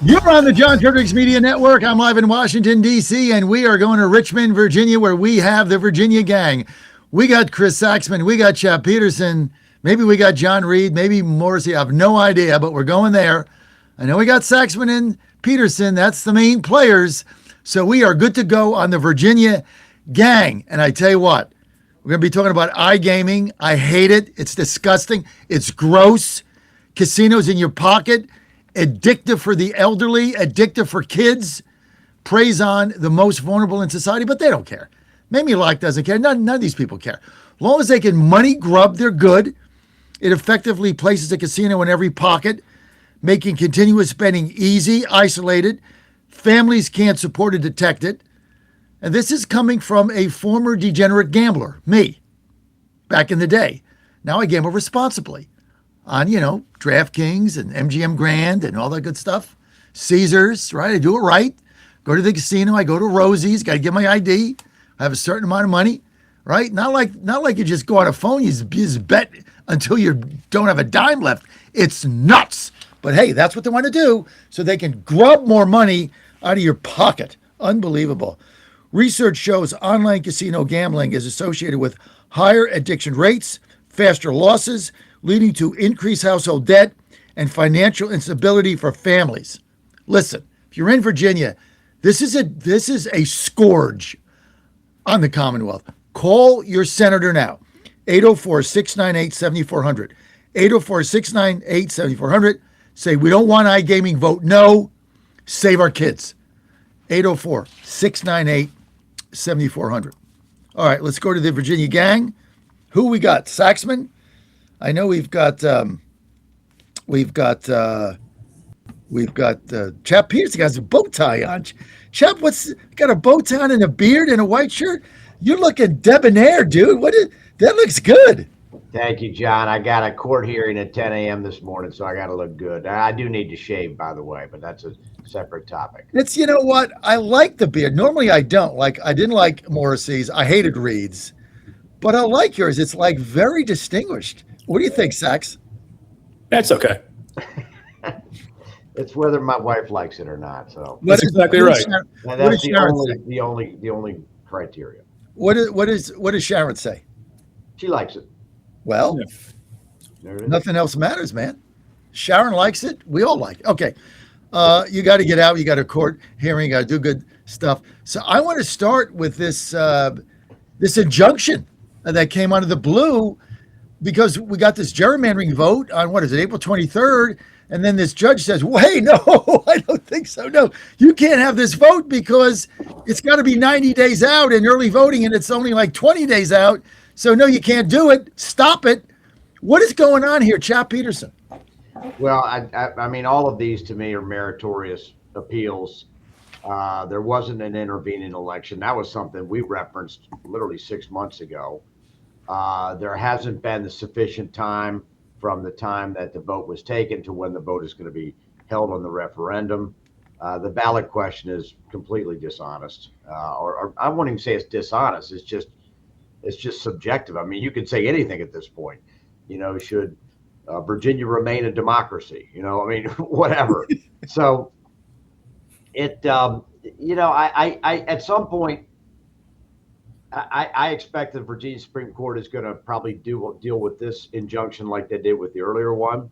You're on the John Fredericks Media Network. I'm live in Washington, D.C., and we are going to Richmond, Virginia, where we have the Virginia gang. We got Chris Saxman. We got Chap Peterson. Maybe we got John Reed. Maybe Morrissey. I have no idea, but we're going there. I know we got Saxman and Peterson. That's the main players. So we are good to go on the Virginia gang. And I tell you what, we're going to be talking about iGaming. I hate it. It's disgusting. It's gross. Casinos in your pocket. Addictive for the elderly, addictive for kids, preys on the most vulnerable in society, but they don't care. Mamie Locke doesn't care. None of these people care. As long as they can money grub, they're good. It effectively places a casino in every pocket, making continuous spending easy, isolated. Families can't support or detect it. And this is coming from a former degenerate gambler, me, back in the day. Now I gamble responsibly on, DraftKings and MGM Grand and all that good stuff. Caesars, right? I do it right. Go to the casino. I go to Rosie's. Got to get my ID. I have a certain amount of money, right? Not like you just go on a phone. You just bet until you don't have a dime left. It's nuts. But hey, that's what they want to do so they can grub more money out of your pocket. Unbelievable. Research shows online casino gambling is associated with higher addiction rates, faster losses, leading to increased household debt and financial instability for families. Listen, if you're in Virginia, this is a scourge on the Commonwealth. Call your senator now, 804-698-7400. 804-698-7400. Say, we don't want iGaming, vote no, save our kids. 804-698-7400. All right, let's go to the Virginia gang. Who we got? Saxman? I know we've got Chap Peterson has a bow tie on. Chap, got a bow tie on and a beard and a white shirt? You're looking debonair, dude. That looks good. Thank you, John. I got a court hearing at 10 a.m. this morning, so I got to look good. I do need to shave, by the way, but that's a separate topic. It's, you know what? I like the beard. Normally I don't. I didn't like Morrissey's. I hated Reed's. But I like yours. It's very distinguished. What do you think, Sax? That's okay. It's whether my wife likes it or not. So that's exactly right. That's the only criteria. What does Sharon say? She likes it. Well, nothing else matters, man. Sharon likes it. We all like it. Okay. You got to get out. You got a court hearing. You got to do good stuff. So I want to start with this injunction that came out of the blue, because we got this gerrymandering vote on, April 23rd. And then this judge says, wait, no, I don't think so. No, you can't have this vote because it's got to be 90 days out in early voting, and it's only 20 days out. So no, you can't do it. Stop it. What is going on here, Chap Peterson? Well, I mean, all of these to me are meritorious appeals. There wasn't an intervening election. That was something we referenced literally 6 months ago. There hasn't been the sufficient time from the time that the vote was taken to when the vote is going to be held on the referendum. The ballot question is completely dishonest, or I won't even say it's dishonest. It's just subjective. I mean, you could say anything at this point. Should Virginia remain a democracy? I mean, whatever. So it, I at some point, I expect the Virginia Supreme Court is going to probably deal with this injunction like they did with the earlier one,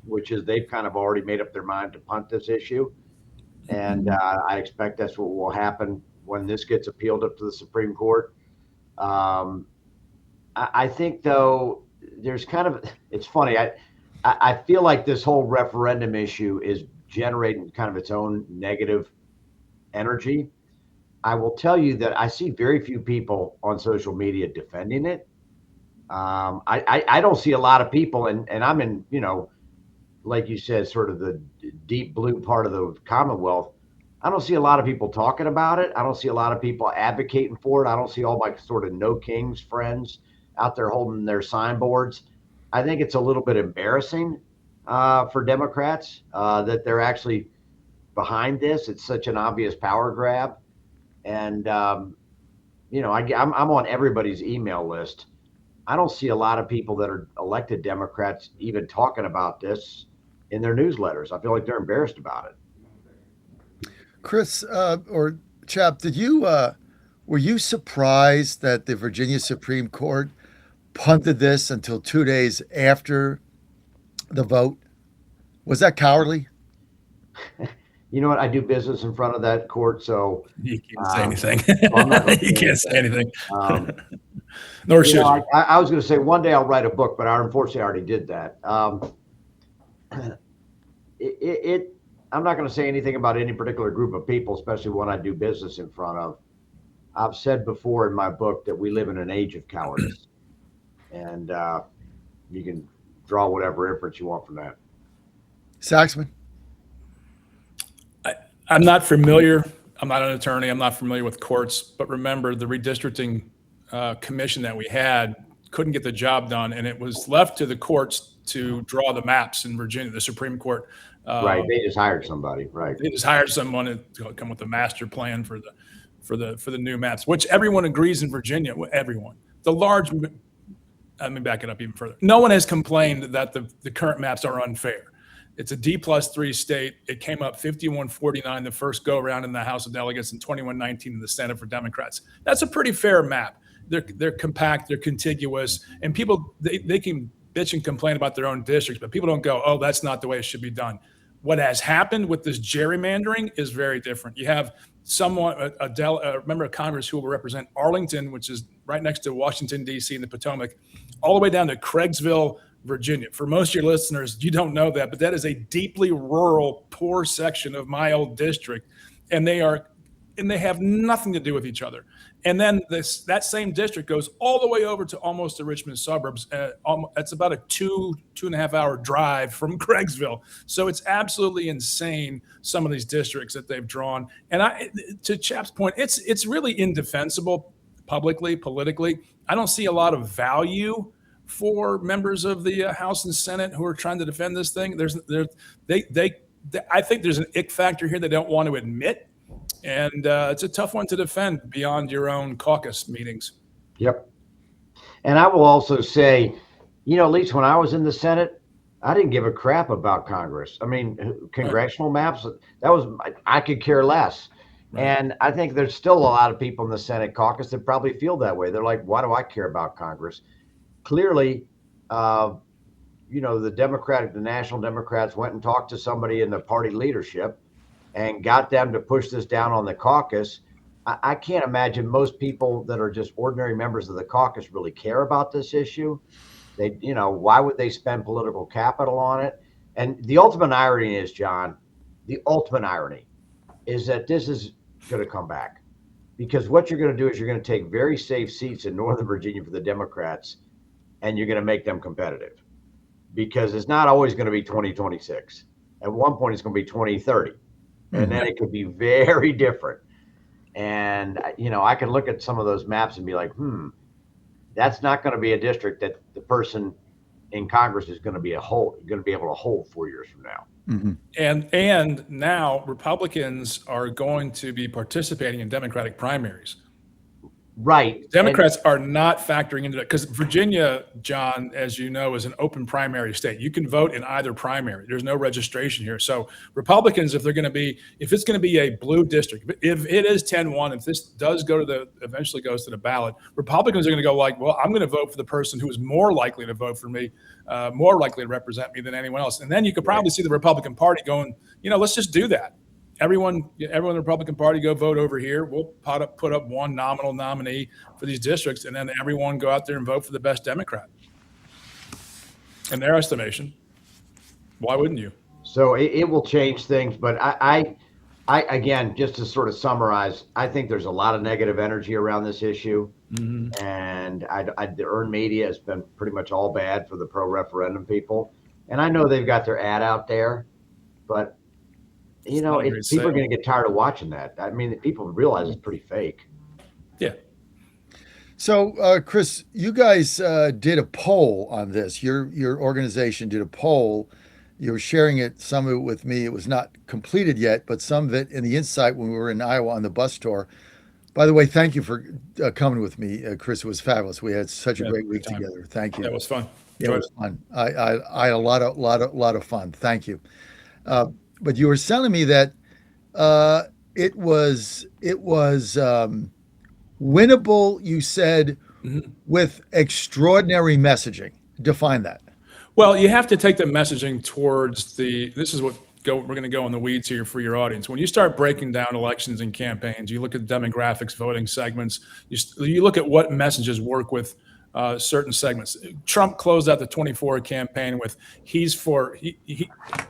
which is they've kind of already made up their mind to punt this issue. And I expect that's what will happen when this gets appealed up to the Supreme Court. I think, though, there's it's funny. I feel like this whole referendum issue is generating kind of its own negative energy. I will tell you that I see very few people on social media defending it. I don't see a lot of people, and I'm in, like you said, sort of the deep blue part of the Commonwealth. I don't see a lot of people talking about it. I don't see a lot of people advocating for it. I don't see all my sort of no kings friends out there holding their signboards. I think it's a little bit embarrassing for Democrats that they're actually behind this. It's such an obvious power grab. And, I'm on everybody's email list. I don't see a lot of people that are elected Democrats even talking about this in their newsletters. I feel like they're embarrassed about it. Chris or Chap, were you surprised that the Virginia Supreme Court punted this until 2 days after the vote? Was that cowardly? You know what? I do business in front of that court, so You can't say anything. so I'm not going You to can't say anything. Um, Nor should you. I was going to say one day I'll write a book, but I unfortunately already did that. I'm not going to say anything about any particular group of people, especially one I do business in front of. I've said before in my book that we live in an age of cowardice, and you can draw whatever inference you want from that. Saxman? I'm not familiar. I'm not an attorney. I'm not familiar with courts. But remember, the redistricting commission that we had couldn't get the job done, and it was left to the courts to draw the maps in Virginia, the Supreme Court. Right. They just hired somebody. Right. They just hired someone to come with a master plan for the new maps, which everyone agrees in Virginia. Everyone, let me back it up even further. No one has complained that the current maps are unfair. It's a D+3 state. It came up 51-49 the first go around in the House of Delegates and 21-19 in the Senate for Democrats. That's a pretty fair map. They're compact, they're contiguous, and people they can bitch and complain about their own districts, but people don't go, oh, that's not the way it should be done. What has happened with this gerrymandering is very different. You have someone, a member of Congress who will represent Arlington, which is right next to Washington, D.C. in the Potomac, all the way down to Craigsville, Virginia. For most of your listeners, you don't know that, but that is a deeply rural, poor section of my old district, and they have nothing to do with each other. And then that same district goes all the way over to almost the Richmond suburbs. That's about a 2.5 hour drive from Craigsville. So it's absolutely insane, some of these districts that they've drawn. And to Chap's point, it's really indefensible publicly, politically. I don't see a lot of value for members of the House and Senate who are trying to defend this thing. I think there's an ick factor here they don't want to admit. And it's a tough one to defend beyond your own caucus meetings. Yep. And I will also say, at least when I was in the Senate, I didn't give a crap about Congress. I mean, congressional maps, I could care less. Right. And I think there's still a lot of people in the Senate caucus that probably feel that way. They're like, why do I care about Congress? Clearly, the National Democrats went and talked to somebody in the party leadership and got them to push this down on the caucus. I can't imagine most people that are just ordinary members of the caucus really care about this issue. Why would they spend political capital on it? And the ultimate irony is, John, that this is going to come back, because what you're going to do is you're going to take very safe seats in Northern Virginia for the Democrats, and you're going to make them competitive, because it's not always going to be 2026. At one point, it's going to be 2030. And then it could be very different. And, I can look at some of those maps and be like, that's not going to be a district that the person in Congress is going to be able to hold 4 years from now. Mm-hmm. And now Republicans are going to be participating in Democratic primaries. Right. Democrats are not factoring into that, because Virginia, John, as you know, is an open primary state. You can vote in either primary. There's no registration here. So Republicans, if it's going to be a blue district, if it is 10-1, if this does eventually goes to the ballot, Republicans are going to go like, well, I'm going to vote for the person who is more likely to vote for me, more likely to represent me than anyone else. And then you could probably see the Republican Party going, let's just do that. Everyone in the Republican Party go vote over here. We'll put up one nominal nominee for these districts, and then everyone go out there and vote for the best Democrat. In their estimation, why wouldn't you? So it will change things, but I again, just to sort of summarize, I think there's a lot of negative energy around this issue, and the earned media has been pretty much all bad for the pro-referendum people, and I know they've got their ad out there, but people are going to get tired of watching that. I mean, people realize it's pretty fake. Yeah. So, Chris, you guys did a poll on this. Your organization did a poll. You were sharing it, some of it with me. It was not completed yet, but some of it in the Insight when we were in Iowa on the bus tour. By the way, thank you for coming with me, Chris. It was fabulous. We had such a great week together. Thank you. That was fun. It was fun. I had a lot of fun. Thank you. But you were telling me that winnable, you said, with extraordinary messaging. Define that. Well, you have to take the messaging towards this is we're going to go in the weeds here for your audience. When you start breaking down elections and campaigns, you look at demographics, voting segments, you look at what messages work with certain segments. Trump closed out the 24 campaign with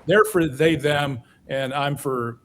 they're for they, them, and I'm for,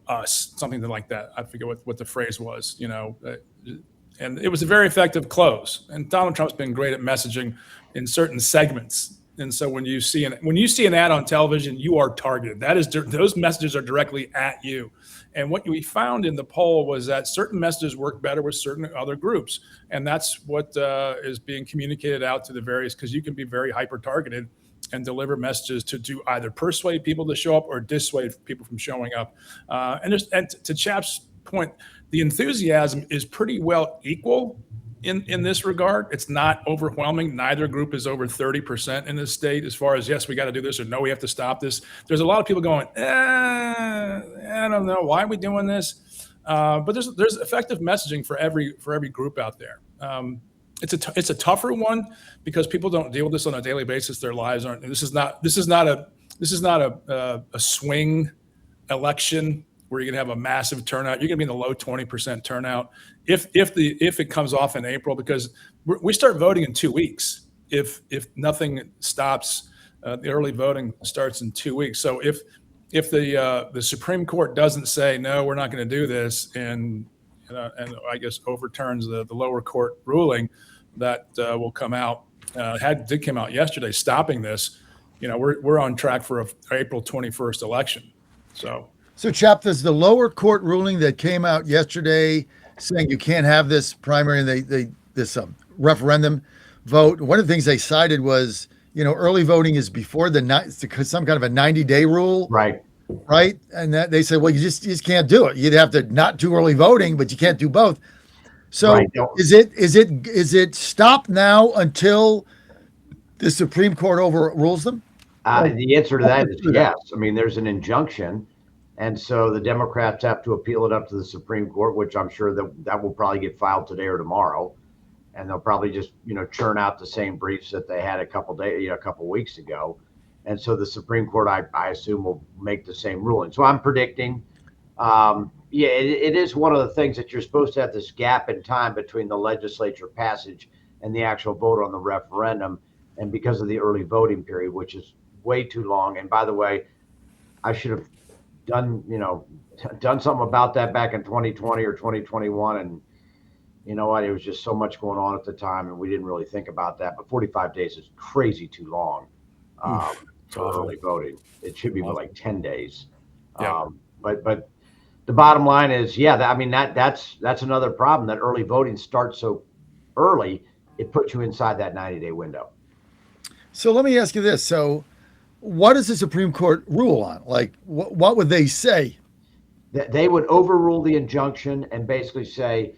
us, something like that. I forget what the phrase was, and it was a very effective close. And Donald Trump's been great at messaging in certain segments. And so when you see an ad on television, you are targeted. Those messages are directly at you. And what we found in the poll was that certain messages work better with certain other groups. And that's what is being communicated out to the various, because you can be very hyper-targeted and deliver messages to either persuade people to show up or dissuade people from showing up. And to Chap's point, the enthusiasm is pretty well equal in this regard. It's not overwhelming. Neither group is over 30% in this state as far as, yes, we got to do this, or no, we have to stop this. There's a lot of people going, I don't know, why are we doing this? But there's effective messaging for every group out there. It's a tougher one because people don't deal with this on a daily basis. Their lives aren't. This is not a swing election where you're going to have a massive turnout. You're going to be in the low 20% turnout if it comes off in April, because we start voting in 2 weeks. If nothing stops, the early voting starts in 2 weeks. So if the Supreme Court doesn't say no, we're not going to do this, and I guess overturns the lower court ruling that will come out, did come out yesterday, stopping this, we're on track for a April 21st election. So, Chap, there's the lower court ruling that came out yesterday saying you can't have this primary and this referendum vote. One of the things they cited was, early voting is before some kind of a 90-day rule. Right. And that they said, well, you just can't do it. You'd have to not do early voting, but you can't do both. So right. Is it stopped now until the Supreme Court overrules them? The answer to that is yes. I mean, there's an injunction. And so the Democrats have to appeal it up to the Supreme Court, which I'm sure that will probably get filed today or tomorrow. And they'll probably just, churn out the same briefs that they had a couple weeks ago. And so the Supreme Court, I assume, will make the same ruling. So I'm predicting, it is one of the things that you're supposed to have this gap in time between the legislature passage and the actual vote on the referendum. And because of the early voting period, which is way too long. And by the way, I should have done something about that back in 2020 or 2021. And you know what? It was just so much going on at the time, and we didn't really think about that. But 45 days is crazy too long for early voting. It should be like 10 days. Yeah. But the bottom line is, that's another problem. That early voting starts so early, it puts you inside that 90-day window. So let me ask you this. So what does the Supreme Court rule on? Like, what would they say? They would overrule the injunction and basically say,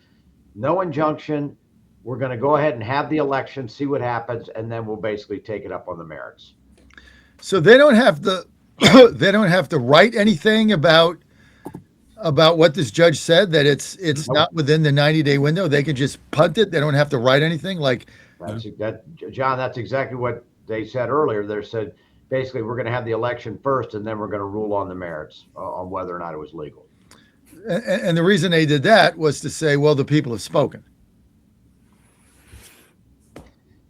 no injunction. We're going to go ahead and have the election, see what happens, and then we'll basically take it up on the merits. So they don't have to write anything about what this judge said, that it's not within the 90-day window. They can just punt it. They don't have to write anything. John, that's exactly what they said earlier. They said, basically, we're going to have the election first, and then we're going to rule on the merits on whether or not it was legal. And the reason they did that was to say, well, the people have spoken.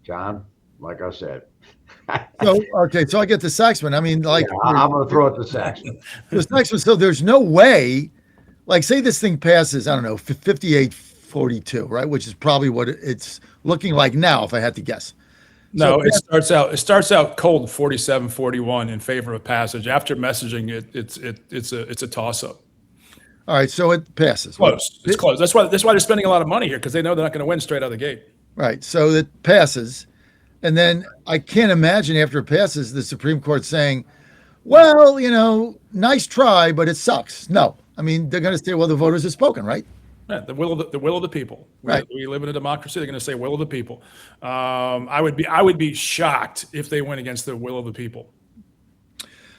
John, like I said. So I get the Saxman. I mean, I'm going to throw it to Saxman. The Saxman. So there's no way, like, say this thing passes, I don't know, 58-42, right? Which is probably what it's looking like now, if I had to guess. No, it starts out cold 47-41 in favor of passage. After messaging, it's a toss up. All right, so it passes. It's close. That's why they're spending a lot of money here, because they know they're not going to win straight out of the gate. Right. So it passes, and then I can't imagine after it passes the Supreme Court saying, "Well, nice try, but it sucks." No, I mean they're going to say, "Well, the voters have spoken," right? Yeah, the will of the people. Right. We live in a democracy. They're going to say will of the people. I would be shocked if they went against the will of the people.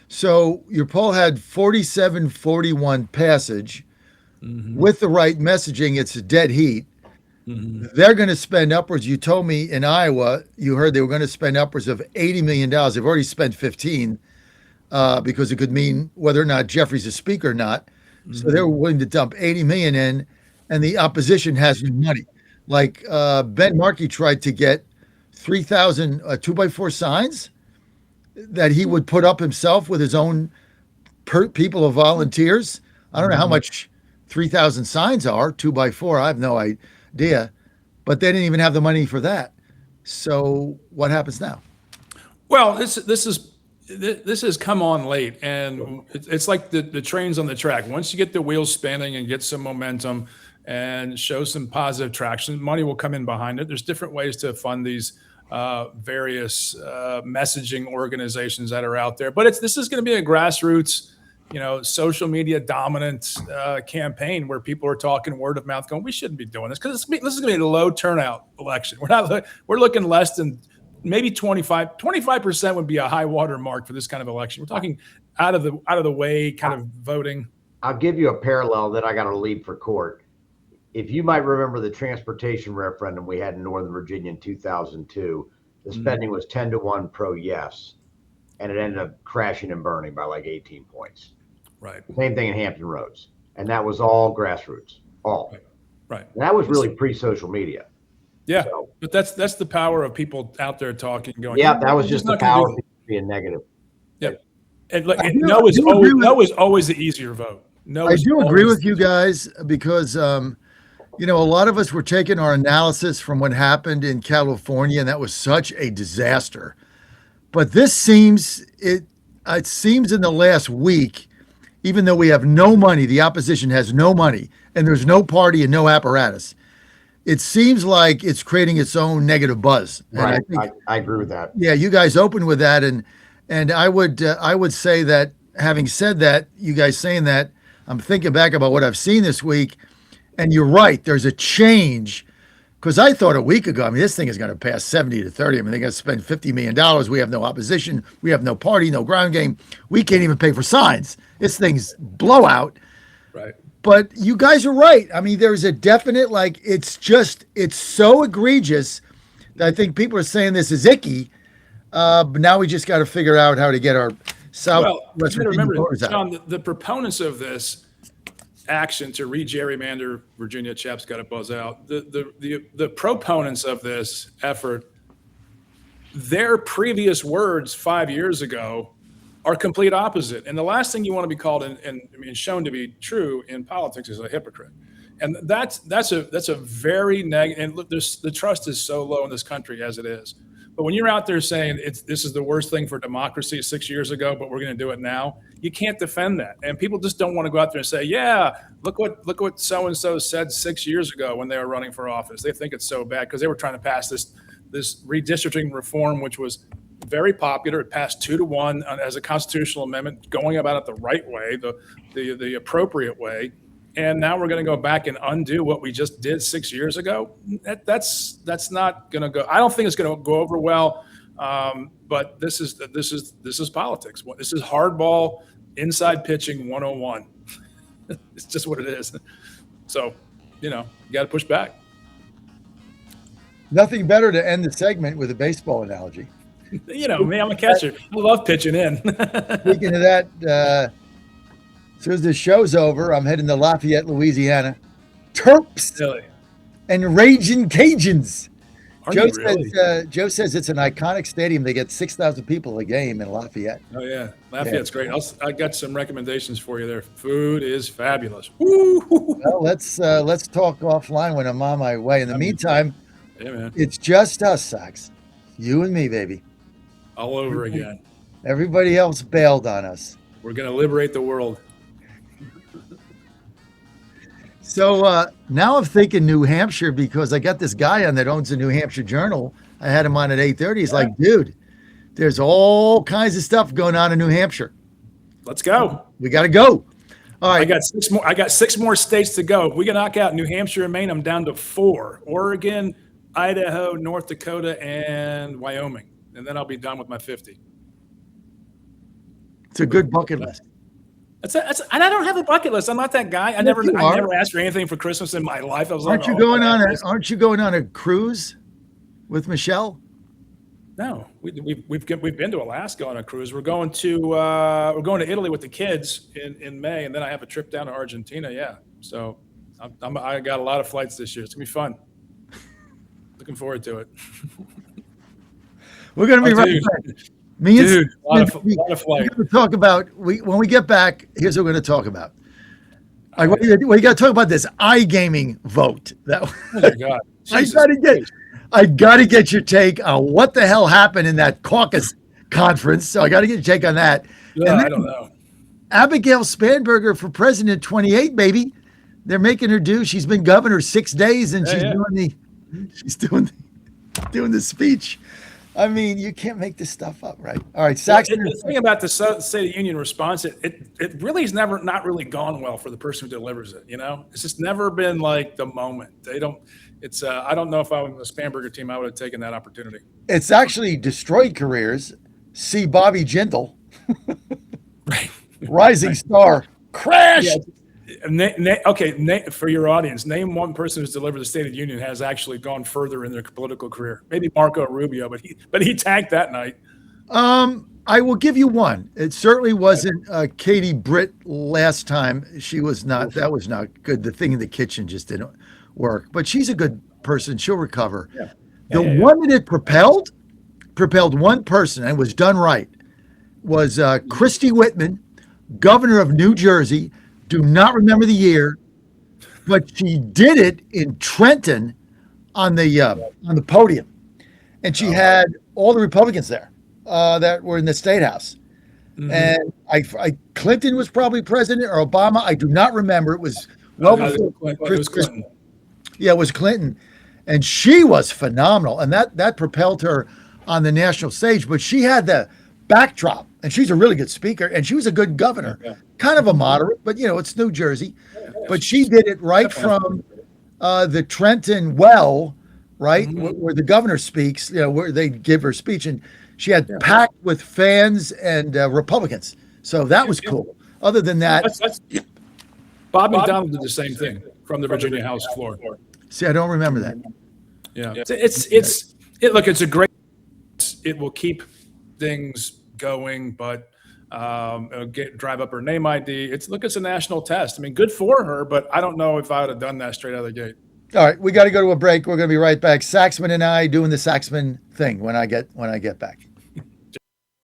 So your poll had 47-41 passage. with the right messaging, it's a dead heat. They're going to spend upwards. You told me in Iowa, you heard they were going to spend upwards of $80 million. They've already spent 15 because it could mean whether or not Jeffrey's a speaker or not. So they're willing to dump 80 million in, and the opposition has no money. Like Ben Markey tried to get 3,000 2x4 signs that he would put up himself with his own people of volunteers. I don't know how much 3,000 signs are 2x4. I have no idea, but they didn't even have the money for that. So what happens now? Well, this has come on late, and it's like the trains on the track. Once you get the wheels spinning and get some momentum and show some positive traction, money will come in behind it. There's different ways to fund these various messaging organizations that are out there, but this is going to be a grassroots, social media dominant campaign where people are talking word of mouth, going, we shouldn't be doing this because this is going to be a low turnout election. We're looking less than maybe 25% would be a high water mark for this kind of election. We're talking out of the way kind of voting. I'll give you a parallel that I got to leave for court. If you might remember the transportation referendum we had in Northern Virginia in 2002, the spending was 10-1 pro yes, and it ended up crashing and burning by like 18 points. Right. Same thing in Hampton Roads, and that was all grassroots, all. Right. And that was really pre-social media. Yeah, so, but that's the power of people out there talking, going. Yeah, that was just the power of being negative. Yeah, and no is always the easier vote. No, I do agree with you guys because a lot of us were taking our analysis from what happened in California, and that was such a disaster. But this seems it seems in the last week, even though we have no money, the opposition has no money, and there's no party and no apparatus. It seems like it's creating its own negative buzz. Right. I agree with that. Yeah, you guys opened with that, and I would say that, having said that, you guys saying that, I'm thinking back about what I've seen this week, and you're right. There's a change, because I thought a week ago, this thing is going to pass 70-30. They're going to spend $50 million. We have no opposition. We have no party, no ground game. We can't even pay for signs. This thing's blowout. Right. But you guys are right. There's a definite, it's so egregious that I think people are saying this is icky. But now we just got to figure out how to get our Southwest Virginia voters out. John, the proponents of this action to re-gerrymander Virginia, Chap's got to buzz out. The proponents of this effort, their previous words 5 years ago are complete opposite. And the last thing you want to be called and shown to be true in politics is a hypocrite. And that's a very negative. And look, the trust is so low in this country as it is. But when you're out there saying this is the worst thing for democracy 6 years ago, but we're going to do it now, you can't defend that. And people just don't want to go out there and say, yeah, look what so and so said 6 years ago when they were running for office. They think it's so bad because they were trying to pass this redistricting reform, which was very popular. It passed 2-1 as a constitutional amendment, going about it the right way, the appropriate way. And now we're going to go back and undo what we just did 6 years ago. That's not going to go. I don't think it's going to go over well. But this is politics. This is hardball, inside pitching 101. It's just what it is. So, you got to push back. Nothing better to end the segment with a baseball analogy. Me, I'm a catcher. I love pitching in. Speaking of that, as soon as the show's over, I'm heading to Lafayette, Louisiana. Terps Really? and Raging Cajuns. Joe really? Joe says it's an iconic stadium. They get 6,000 people a game in Lafayette. Oh, yeah. Lafayette's great. I got some recommendations for you there. Food is fabulous. Woo! Well, let's talk offline when I'm on my way. In the meantime, yeah, man. It's just us, Sox. You and me, baby. All over again. Everybody else bailed on us. We're going to liberate the world. So now I'm thinking New Hampshire because I got this guy on that owns the New Hampshire Journal. I had him on at 8:30. He's like, dude, there's all kinds of stuff going on in New Hampshire. Let's go. We got to go. All right. I got six more states to go. If we can knock out New Hampshire and Maine, I'm down to 4. Oregon, Idaho, North Dakota, and Wyoming. And then I'll be done with my 50. It's a good bucket list. And I don't have a bucket list. I'm not that guy. I never asked for anything for Christmas in my life. I was Aren't you going on a cruise with Michelle? No, we've been to Alaska on a cruise. We're going to Italy with the kids in May, and then I have a trip down to Argentina. Yeah, so I got a lot of flights this year. It's gonna be fun. Looking forward to it. We're gonna be right back. Dude, a lot of flights. We're gonna talk about when we get back. Here's what we're gonna talk about. We got to talk about this iGaming vote. Oh my God! I gotta get your take on what the hell happened in that caucus conference. So I gotta get your take on that. Yeah, I don't know. Abigail Spanberger for president 28, baby. They're making her do. She's been governor 6 days, and she's doing the speech. I mean, you can't make this stuff up, right? All right, Saxon. The thing about the State of the Union response, it really has not really gone well for the person who delivers it. You know, it's just never been like the moment. They don't. It's I don't know if I was the Spanberger team, I would have taken that opportunity. It's actually destroyed careers. See Bobby Jindal, right? Rising star, crash. Yeah. Okay, for your audience, name one person who's delivered the State of the Union has actually gone further in their political career. Maybe Marco Rubio, but he tanked that night. I will give you one. It certainly wasn't Katie Britt last time. She was not. That was not good. The thing in the kitchen just didn't work. But she's a good person. She'll recover. Yeah. The one that it propelled one person and was done right was Christy Whitman, governor of New Jersey. Do not remember the year, but she did it in Trenton on the podium, and she had all the Republicans there that were in the State House. Mm-hmm. And Clinton was probably president, or Obama. I do not remember. It was it was Clinton. Yeah, it was Clinton, and she was phenomenal, and that propelled her on the national stage. But she had the backdrop, and she's a really good speaker, and she was a good governor. Yeah. Kind of a moderate, but it's New Jersey. Yeah, but she did it right from the Trenton well, right, where the governor speaks, where they give her speech, and she had packed with fans and Republicans. So that was cool. Other than that, Bob McDonnell did the same thing from the Virginia House floor. See, I don't remember that. Yeah, it's a great. It will keep things going, but. Drive up her name ID. It's a national test. I mean, good for her, but I don't know if I would have done that straight out of the gate. All right, we got to go to a break. We're going to be right back. Saxman and I doing the Saxman thing when I get back.